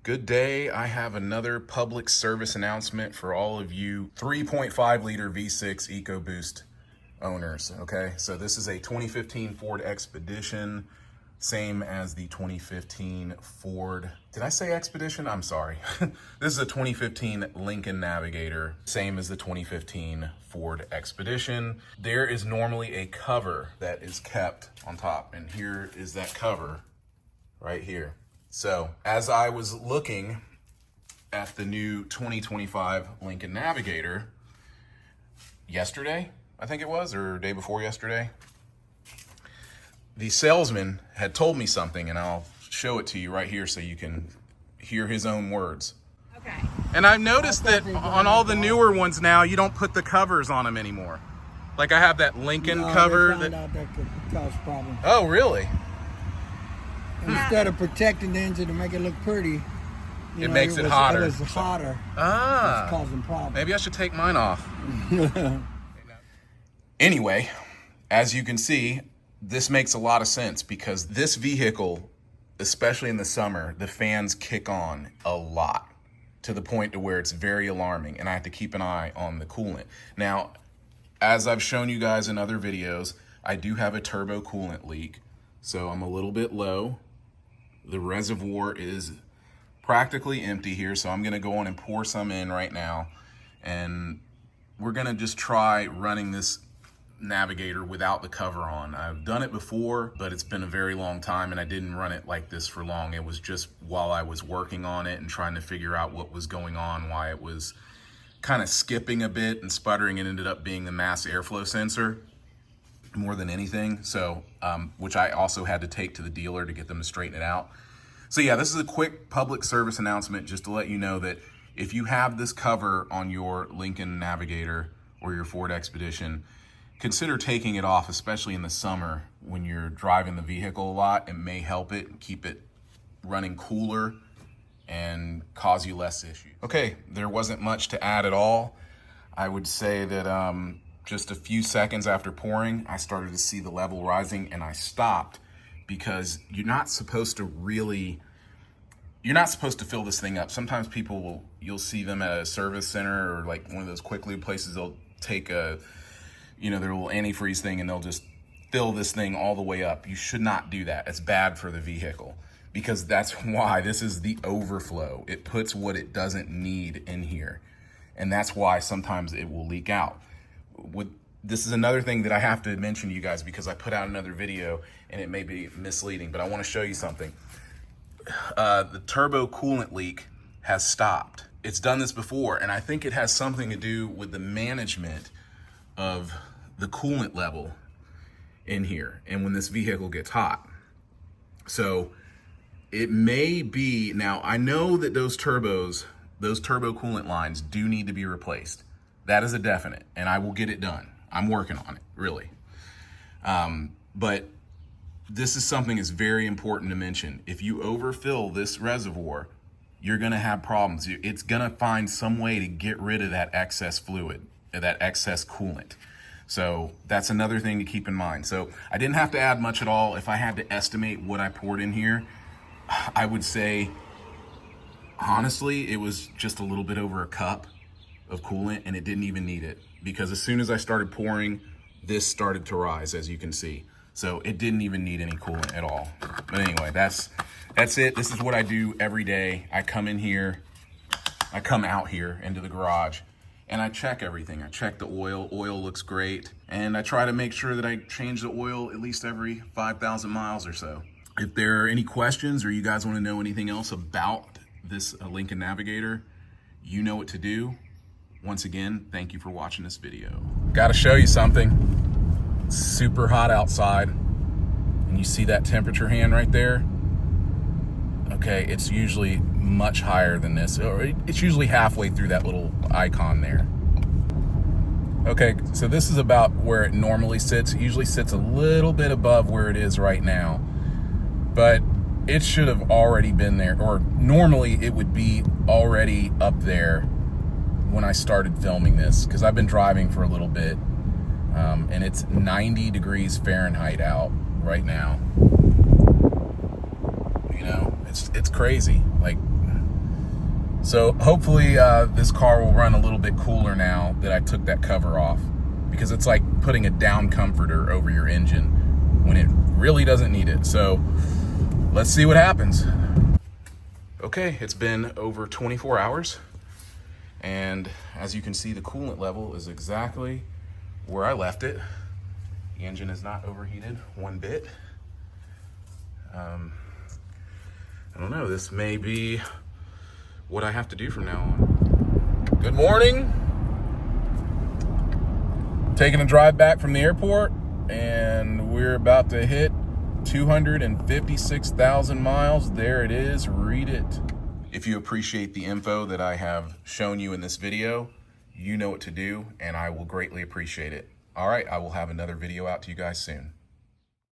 Good day. I have another public service announcement for all of you 3.5 liter V6 EcoBoost owners. Okay, so this is a 2015 Ford Expedition, same as the 2015 Ford. Did I say Expedition? I'm sorry. This is a 2015 Lincoln Navigator, same as the 2015 Ford Expedition. There is normally a cover that is kept on top, and here is that cover right here. So as I was looking at the new 2025 Lincoln Navigator yesterday, I think it was, or day before yesterday, the salesman had told me something, and I'll show it to you right here so you can hear his own words. Okay. And I've noticed that on all the newer ones now, you don't put the covers on them anymore. Like I have that Lincoln cover. They found out that could cause problems. Oh, really? Instead of protecting the engine to make it look pretty, It makes it hotter. It was hotter. Ah. It's causing problems. Maybe I should take mine off. Anyway, as you can see, this makes a lot of sense because this vehicle, especially in the summer, the fans kick on a lot to the point to where it's very alarming, and I have to keep an eye on the coolant. Now, as I've shown you guys in other videos, I do have a turbo coolant leak, so I'm a little bit low. The reservoir is practically empty here, so I'm gonna go on and pour some in right now, and we're gonna just try running this Navigator without the cover on. I've done it before, but it's been a very long time, and I didn't run it like this for long. It was just while I was working on it and trying to figure out what was going on, why it was kind of skipping a bit and sputtering. It ended up being the mass airflow sensor more than anything, so which I also had to take to the dealer to get them to straighten it out. So yeah, this is a quick public service announcement just to let you know that if you have this cover on your Lincoln Navigator or your Ford Expedition, consider taking it off, especially in the summer when you're driving the vehicle a lot. It may help it and keep it running cooler and cause you less issues. Okay, there wasn't much to add at all. I would say that just a few seconds after pouring, I started to see the level rising, and I stopped because you're not supposed to fill this thing up. Sometimes you'll see them at a service center or like one of those quick lube places, they'll take their little antifreeze thing and they'll just fill this thing all the way up. You should not do that. It's bad for the vehicle because that's why this is the overflow. It puts what it doesn't need in here, and that's why sometimes it will leak out. This is another thing that I have to mention to you guys because I put out another video and it may be misleading, but I want to show you something. The turbo coolant leak has stopped. It's done this before, and I think it has something to do with the management of the coolant level in here and when this vehicle gets hot. So it may be, now I know that those turbo coolant lines do need to be replaced. That is a definite, and I will get it done. I'm working on it, really. But this is something that's very important to mention. If you overfill this reservoir, you're gonna have problems. It's gonna find some way to get rid of that excess fluid, that excess coolant. So that's another thing to keep in mind. So I didn't have to add much at all. If I had to estimate what I poured in here, I would say, honestly, it was just a little bit over a cup of coolant, and it didn't even need it because as soon as I started pouring, this started to rise, as you can see. So it didn't even need any coolant at all. But anyway, that's it. This is what I do every day. I come out here into the garage, and I check everything. I check the oil. Oil looks great, and I try to make sure that I change the oil at least every 5,000 miles or so. If there are any questions or you guys want to know anything else about this Lincoln Navigator, you know what to do. Once again, thank you for watching this video. Got to show you something. It's super hot outside, and you see that temperature hand right there? Okay, it's usually much higher than this, or it's usually halfway through that little icon there. Okay, so this is about where it normally sits. It usually sits a little bit above where it is right now, but it should have already been there, or normally it would be already up there when I started filming this, because I've been driving for a little bit, and it's 90 degrees Fahrenheit out right now. You know, it's crazy. Like, So hopefully this car will run a little bit cooler now that I took that cover off, because it's like putting a down comforter over your engine when it really doesn't need it. So let's see what happens. Okay, it's been over 24 hours. And as you can see, the coolant level is exactly where I left it. The engine is not overheated one bit. I don't know, this may be what I have to do from now on. Good morning. Taking a drive back from the airport, and we're about to hit 256,000 miles. There it is, read it. If you appreciate the info that I have shown you in this video, you know what to do, and I will greatly appreciate it. All right, I will have another video out to you guys soon.